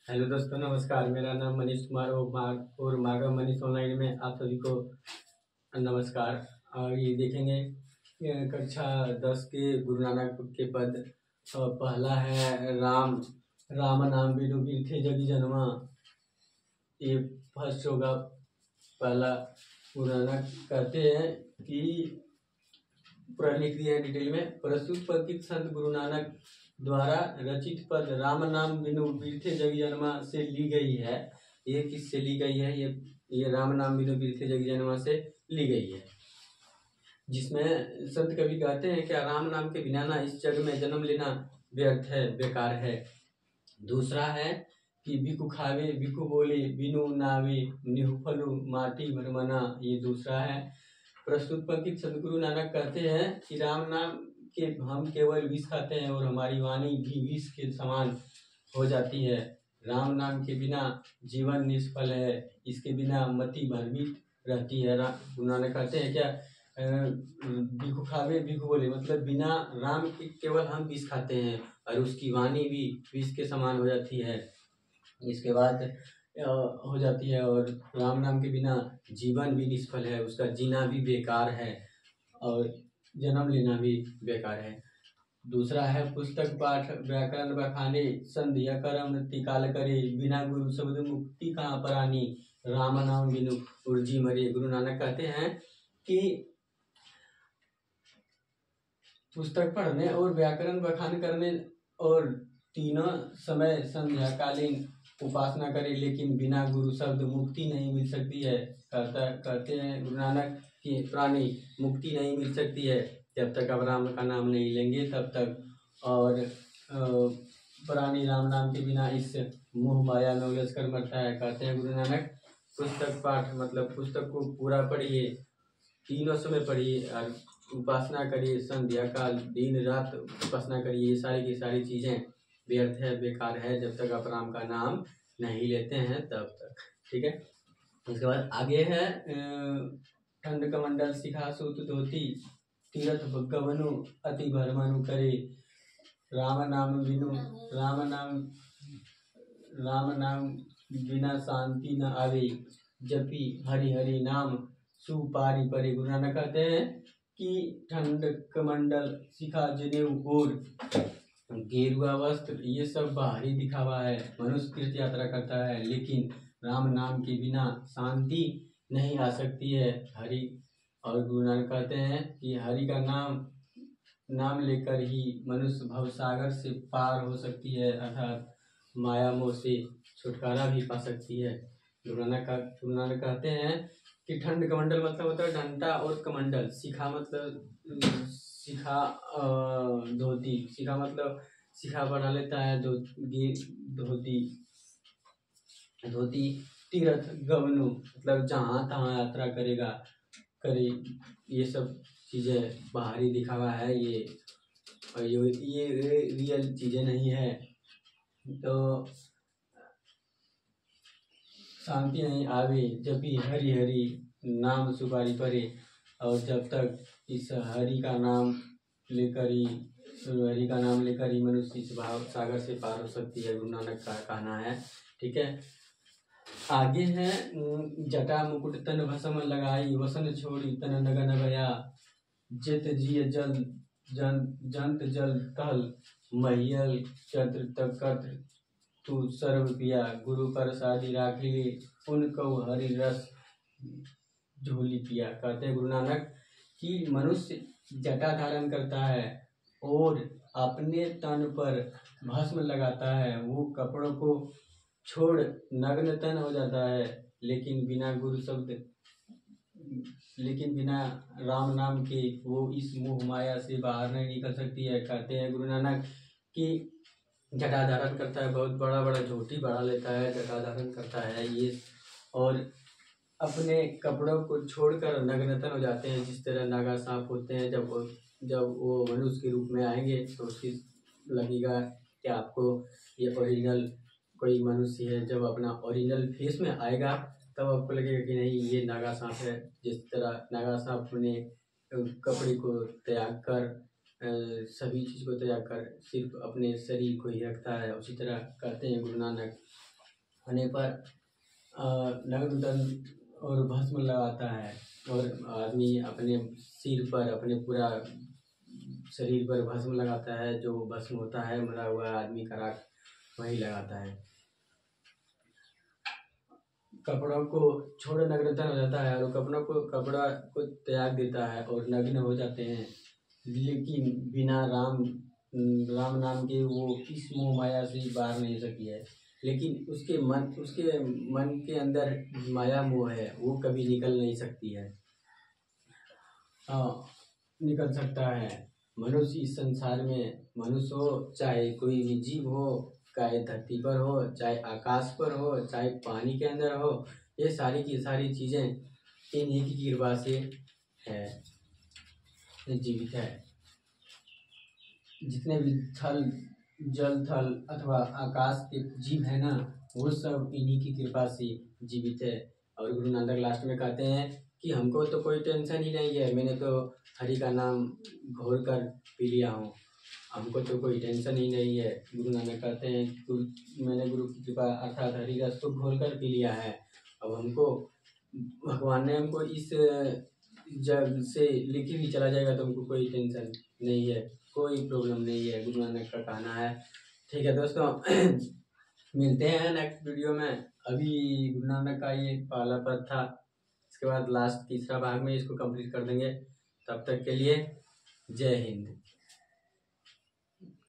Hello दोस्तों, नमस्कार। मेरा नाम मनीष कुमार और मार्गम मनीष ऑनलाइन में आप सभी को नमस्कार। और ये देखेंगे कक्षा 10 के गुरु नानक के पद। पहला है राम नाम बिनु बिरथे जगी जन्मा। ये फर्स्ट होगा। पहला गुरु नानक कहते हैं कि पूरा लिख दिया है डिटेल में। प्रस्तुत पद की संत गुरु नानक द्वारा रचित पद राम नाम बिनु बिरथे जगी जन्मा से ली गई है। ये किससे ली गई है? ये राम नाम बिनु बिरथे जगी जन्मा से ली गई है, जिसमें संत कवि कहते हैं क्या राम नाम के बिना ना इस जग में जन्म लेना व्यर्थ है, बेकार है। दूसरा है कि बिकु खावे बिकु बोले बिनु नावे निहुफलु माटी भरमना। ये दूसरा है। प्रस्तुत पंक्ति सदगुरु नानक कहते हैं कि राम नाम के हम केवल विष खाते हैं और हमारी वाणी भी विष के समान हो जाती है। राम नाम के बिना जीवन निष्फल है, इसके बिना मति भ्रमित रहती है। गुरु नानक कहते हैं क्या भिखु खावे भिखु बोले, मतलब बिना राम के केवल हम विष खाते हैं और उसकी वाणी भी विष के समान हो जाती है। इसके बाद हो जाती है। और राम नाम के बिना जीवन भी निष्फल है, उसका जीना भी बेकार है और जन्म लेना भी बेकार है। दूसरा है पुस्तक पाठ व्याकरण बखाने संध्या कर्म तिकाल करे बिना गुरु शब्द मुक्ति कहाँ परानी राम नाम बिनु उर्जी मरे। गुरु नानक कहते हैं कि पुस्तक पढ़ने और व्याकरण बखान करने और तीनों समय संध्याकालीन उपासना करे, लेकिन बिना गुरु शब्द मुक्ति नहीं मिल सकती है। कहते हैं गुरु नानक कि प्राणी मुक्ति नहीं मिल सकती है जब तक आप राम का नाम नहीं लेंगे तब तक। और प्राणी राम नाम के बिना इस मोह माया में उलझ कर मरता है। कहते हैं गुरु नानक पुस्तक पाठ मतलब पुस्तक को पूरा पढ़िए, तीनों समय पढ़िए और उपासना करिए, संध्या काल दिन रात उपासना करिए। ये सारी की सारी चीज़ें व्यर्थ है, बेकार है जब तक आप राम का नाम नहीं लेते हैं तब तक। ठीक है। उसके बाद आगे है ठंड कमंडल शिखा सूत धोती तीरथ गवनु अति भरमनु करे राम नाम बिना शांति न आवे जपी हरि हरि नाम सुपारी परे। गुरु नानक कहते हैं कि ठंड कमंडल शिखा जनेऊ और गेरुआ वस्त्र ये सब बाहरी दिखावा है। मनुष्य तीर्थ यात्रा करता है लेकिन राम नाम के बिना शांति नहीं आ सकती है। हरि और गुरु नानक कहते हैं कि हरि का नाम लेकर ही मनुष्य भवसागर से पार हो सकती है, अर्थात माया मोह से छुटकारा भी पा सकती है। गुरु नानक कहते हैं कि ठंड कमंडल मतलब होता है डंडा और कमंडल। शिखा मतलब शिखा धोती, शिखा मतलब शिखा बढ़ा लेता है। धोती तीर्थ गवनु मतलब जहाँ तहाँ यात्रा करे। ये सब चीज़ें बाहरी दिखावा है, ये रियल चीज़ें नहीं है। तो शांति नहीं आवे जब भी हरि हरि नाम सुपारी परे। और जब तक इस हरि का नाम लेकर ही मनुष्य इस भाव सागर से पार हो सकती है, गुरु नानक का कहना है। ठीक है। आगे है जटा मुकुट तन भस्म लगाई वसन छोड़ी तन नगन भया जित जिय जंत जल कहल महियल चत्र तकत तू सर्व पिया गुरु पर शादी राखी पुन कौ हरि रस झोली पिया। कहते हैं गुरु नानक कि मनुष्य जटा धारण करता है और अपने तन पर भस्म लगाता है, वो कपड़ों को छोड़ नग्न तन हो जाता है, लेकिन बिना राम नाम के वो इस मोह माया से बाहर नहीं निकल सकती है। कहते हैं गुरु नानक कि जटा धारण करता है, बहुत बड़ा बड़ा झोटी बढ़ा लेता है, जटा धारण करता है ये, और अपने कपड़ों को छोड़कर नग्नतन हो जाते हैं। जिस तरह नागा सांप होते हैं, जब वो मनुष्य के रूप में आएंगे तो उसकी लगेगा कि आपको ये ओरिजिनल कोई मनुष्य है। जब अपना ओरिजिनल फेस में आएगा तब आपको लगेगा कि नहीं ये नागा सांप है। जिस तरह नागा सांप अपने कपड़े को त्याग कर सभी चीज़ को त्याग कर सिर्फ अपने शरीर को ही रखता है, उसी तरह कहते हैं गुरु नानक होने पर नग्न और भस्म लगाता है, और आदमी अपने सिर पर, अपने पूरा शरीर पर भस्म लगाता है। जो भस्म होता है मरा हुआ आदमी का राख वही लगाता है। कपड़ों को छोड़ नग्नता हो जाता है और कपड़ा को त्याग देता है और नग्न हो जाते हैं। लेकिन बिना राम नाम के वो इस मोह माया से बाहर नहीं सकी है। लेकिन उसके मन के अंदर माया मोह है, वो कभी निकल नहीं सकती है। निकल सकता है। मनुष्य इस संसार में, मनुष्य हो चाहे कोई भी जीव हो, चाहे धरती पर हो, चाहे आकाश पर हो, चाहे पानी के अंदर हो, ये सारी की सारी चीजें इन्हीं की कृपा से है, जीवित है। जितने भी जल थल अथवा आकाश के जीव है ना, वो सब इन्हीं की कृपा से जीवित है। और गुरु नानक लास्ट में कहते हैं कि हमको तो कोई टेंशन ही नहीं है, मैंने तो हरि का नाम घोर कर पी लिया हूँ, हमको तो कोई टेंशन ही नहीं है। गुरु नानक कहते हैं मैंने गुरु की कृपा अर्थात हरि रस को घोल कर पी लिया है। अब हमको भगवान ने हमको इस जग से लेके भी चला जाएगा तो हमको कोई टेंशन नहीं है, कोई प्रॉब्लम नहीं है, गुरु नानक का कहना है। ठीक है दोस्तों, मिलते हैं नेक्स्ट वीडियो में। अभी गुरु नानक का ये पहला पद था, इसके बाद लास्ट तीसरा भाग में इसको कंप्लीट कर देंगे। तब तक के लिए जय हिंद।